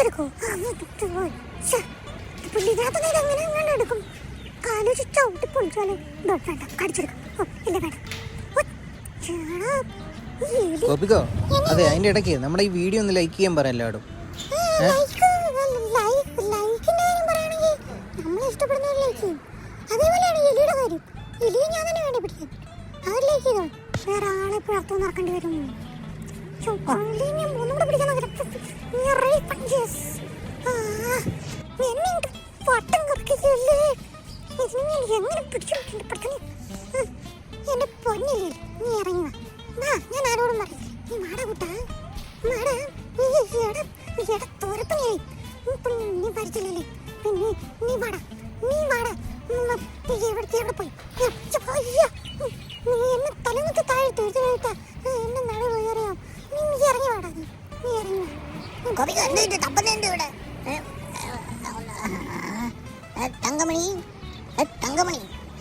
എടുക്കോ? പുള്ളിനകത്ത് നേരം അങ്ങനെ അങ്ങനെ എടുക്കും. കാലൊരു ചവിട്ടി പൊളിച്ചാലോ? വേണ്ട, കടിച്ചെടുക്കും. ഇല്ല വേണ്ട. ഗോപികോ, അതെ, അതിന്റെ ഇടയ്ക്ക് നമ്മുടെ ഈ വീഡിയോ ഒന്ന് ലൈക്ക് ചെയ്യാൻ പറയാം എല്ലാവരും. നമ്മളെ ഇഷ്ടപ്പെടുന്നവർ ലൈക്ക് ചെയ്യും. അതേപോലെയാണ് എലിയുടെ കാര്യം. എലിയെ ഞാൻ തന്നെ വേണ്ടി പിടിക്കാൻ. അവർ ലൈക്ക് ചെയ്തോ, വേറെ ആളെ പുറത്തു നടക്കേണ്ടി വരും. ഒന്നുകൂടെ പിടിക്കാൻ വട്ടം കറക്കില്ലേ? എങ്ങനെ പിടിച്ചു എന്റെ പൊന്നില്ലേ? നീ ഇറങ്ങി വാ. ഞാൻ ആരോടും പറയില്ല. നീ മാട കൂട്ടാ, മാടാ. തോരപ്പനായി നീ പരിചയല്ലേ? നീ വാടാ. എവിടെ പോയി? നീ എന്നെ തലമുക്ക് താഴ്ത്തു എന്നെ നട അറിയാം. നീ ഇറങ്ങി വാടാ. നീ ഇറങ്ങി വാ. കവിക എന്ത് തപ്പുന്നുണ്ട് ഇവിടെ?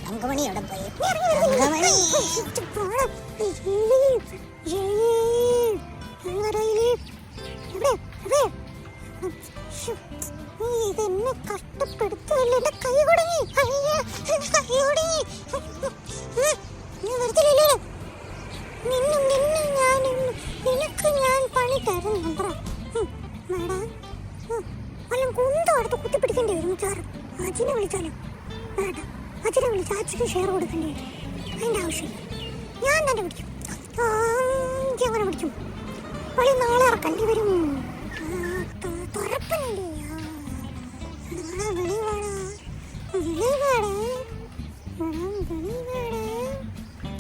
തങ്കമണി എവിടെ പോയി? തങ്കമണി ഇതെന്നെ കഷ്ടപ്പെടുത്തല്ലേ? എന്റെ കൈ കുടുങ്ങി. നിനക്ക് ഞാൻ പണി തരുന്നുണ്ടോ? മേഡം വല്ലതും കുന്തം അടുത്ത് കുത്തിപ്പിടിക്കേണ്ടി വരും. മിക്കവാറും അച്ഛനെ വിളിച്ചാലോ? വേണ്ട, അച്ഛനെ വിളിച്ച് അച്ഛന് ഷെയർ കൊടുക്കേണ്ടി വരും. അതിൻ്റെ ആവശ്യമില്ല. ഞാൻ തന്നെ പിടിക്കും. അങ്ങനെ പിടിക്കും. വഴി നാളെ ഇറക്കേണ്ടി വരും. തുറപ്പനല്ലേ?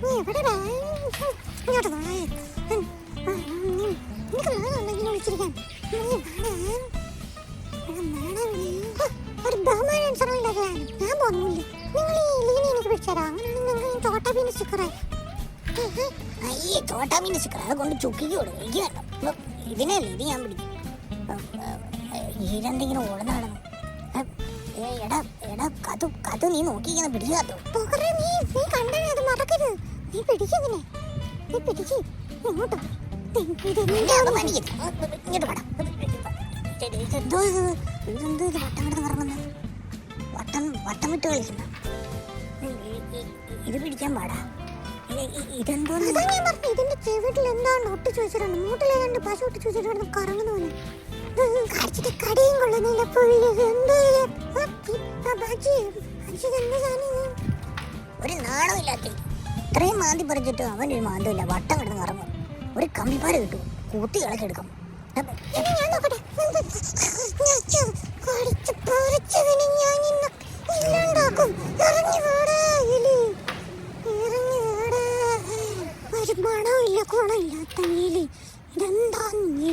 നീ എവിടെടാ? ഇങ്ങോട്ട് ഇങ്ങനെ വിളിച്ചിരിക്കാൻ. ഒരു ബഹുമാനം സർവീണ്ടാക്കാൻ ഞാൻ പോകുന്നില്ല. നിങ്ങൾ ഈ ലീന എനിക്ക് പിടിച്ചാരാ? അങ്ങനെയാണെങ്കിൽ നിങ്ങൾ തോട്ടാ മീൻ സ്റ്റിക്കറായി. അയ്യേ, തോട്ടാ മീൻ സ്റ്റിക്കർ അത് കൊണ്ട് ചുക്കിക്ക് കൊടുക്കും. എനിക്ക് വേണ്ട. ഇതിനല്ലേ ഇത് ഞാൻ പിടിക്കും. ഇതെന്തെങ്കിലും ഓടുന്നാണ്. എടാ കഥ നീ നോക്കിയിരിക്കുന്ന പിടിക്കാത്തോ? നീ കണ്ടേ, അത് മറക്കരുത്. നീ പിടിക്കുന്നേ, നീ പിടിക്ക്. ഇങ്ങോട്ടോ വട്ടം വിട്ട് കളിക്കുന്ന ഇത് പിടിക്കാൻ പാടാ. ഇതെന്തോ ഇതിന്റെ ചെവിട്ടിൽ എന്താണ് ഒട്ടിച്ചു വെച്ചിട്ടുണ്ട്. മൂട്ടിലേതാണ്ട് പശു ഒട്ടിച്ചു വെച്ചിട്ടുണ്ട്. കറങ്ങുന്ന പോലെ കടിച്ചിട്ട് കടിയും കൊള്ളുന്നില്ല. ഒരു നാണമില്ലാത്ത ഇത്രയും മാന്തി പറിച്ചിട്ട് അവനൊരു മാന്തമില്ല. വട്ടം കിടന്ന് കറങ്ങും. ഒരു കമ്പിപ്പാര കിട്ടും, കൂത്തി ഇളക്കെടുക്കും. ഒരു മണമില്ല, ഗുണമില്ലാത്ത നീലി. ഇതെന്താ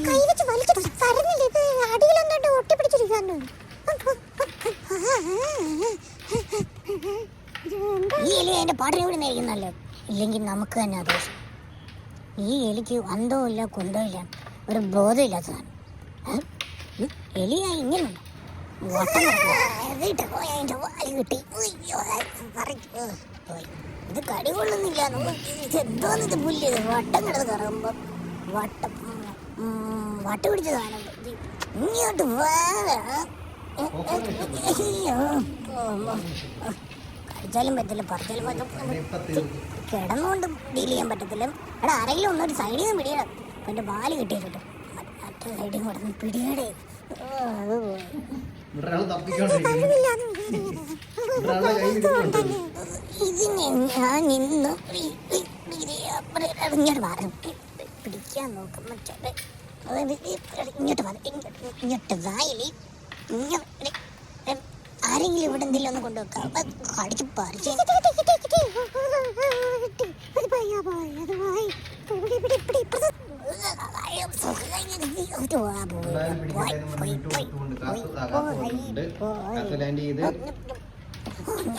കൈ വെച്ച് വലിച്ചിട്ട് തരുന്നില്ല. ഇത് അടിയിലെന്താണ്ട് ഒട്ടിപ്പിടിച്ചിരിക്കാണ്ടോ? ഈ എലി അതിന്റെ പാട്ടിനൂടെ നേരിക്കുന്നല്ലോ. ഇല്ലെങ്കിൽ നമുക്ക് തന്നെ ആദോഷം. ഈ എലിക്ക് അന്തവും ഇല്ല, കുന്തവും ഇല്ല, ഒരു ബോധമില്ലാത്തതാണ്. എലിയാ ഇങ്ങനെയുണ്ട്. ഇത് കടി കൊള്ളുന്നില്ല. എന്തോന്നിത് പുല്ല് വട്ടം കിടന്ന് കറങ്ങുമ്പോ വട്ട പിടിച്ച സാധനം ഇങ്ങോട്ട് കടിച്ചാലും പറ്റില്ല, പറിച്ചാലും കിടന്നുകൊണ്ട് ഡീൽ ചെയ്യാൻ പറ്റത്തില്ല. എടാ, ആരെങ്കിലും ഒന്നൊരു സൈഡിൽ നിന്ന് പിടിയണം. എൻ്റെ ബാല് കിട്ടിയിട്ട് മറ്റേ സൈഡിൽ കൂടെ പിടിയടേ. ഇതിനെ ഞാൻ ഇന്ന് പിടിക്കാൻ നോക്കുമ്പോ ഇങ്ങോട്ട് വായില് ആരെങ്കിലും ഇവിടെ എന്തെങ്കിലും ഒന്ന് കൊണ്ടുവെക്കാം. കടിച്ച് പറിച്ച്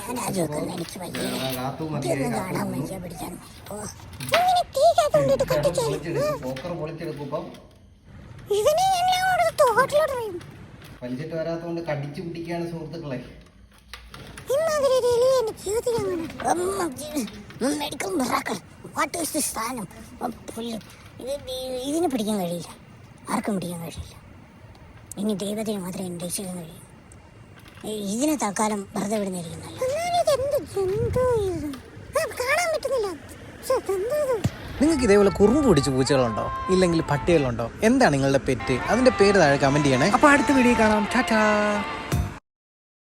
ഞാൻ ആദ്യമൊക്കെ എനിക്ക് വയ്യ കാണാൻ വയ്യ പിടിക്കാൻ. വലിച്ചിട്ട് വരാത്തോണ്ട് കടിച്ചു പിടിക്കാണ് സുഹൃത്തുക്കളെ. ഇതിനെ പിടിക്കാൻ കഴിയില്ല, ആർക്കും പിടിക്കാൻ കഴിയില്ല. ഇനി ദൈവത്തിന് മാത്രമേ രക്ഷിക്കാൻ കഴിയൂ. ഇതിനെ തൽക്കാലം വെറുതെ വിടുന്നിരിക്കുന്നല്ല. കാണാൻ പറ്റുന്നില്ല. നിങ്ങൾക്ക് ഇതേപോലെ കുറുമ്പ് പിടിച്ച പൂച്ചകളുണ്ടോ ഇല്ലെങ്കിൽ പട്ടികളുണ്ടോ? എന്താണ് നിങ്ങളുടെ പെറ്റ്? അതിന്റെ പേര് താഴെ കമന്റ് ചെയ്യണേ. അപ്പോൾ അടുത്ത വീഡിയോ കാണാം. ടാറ്റാ.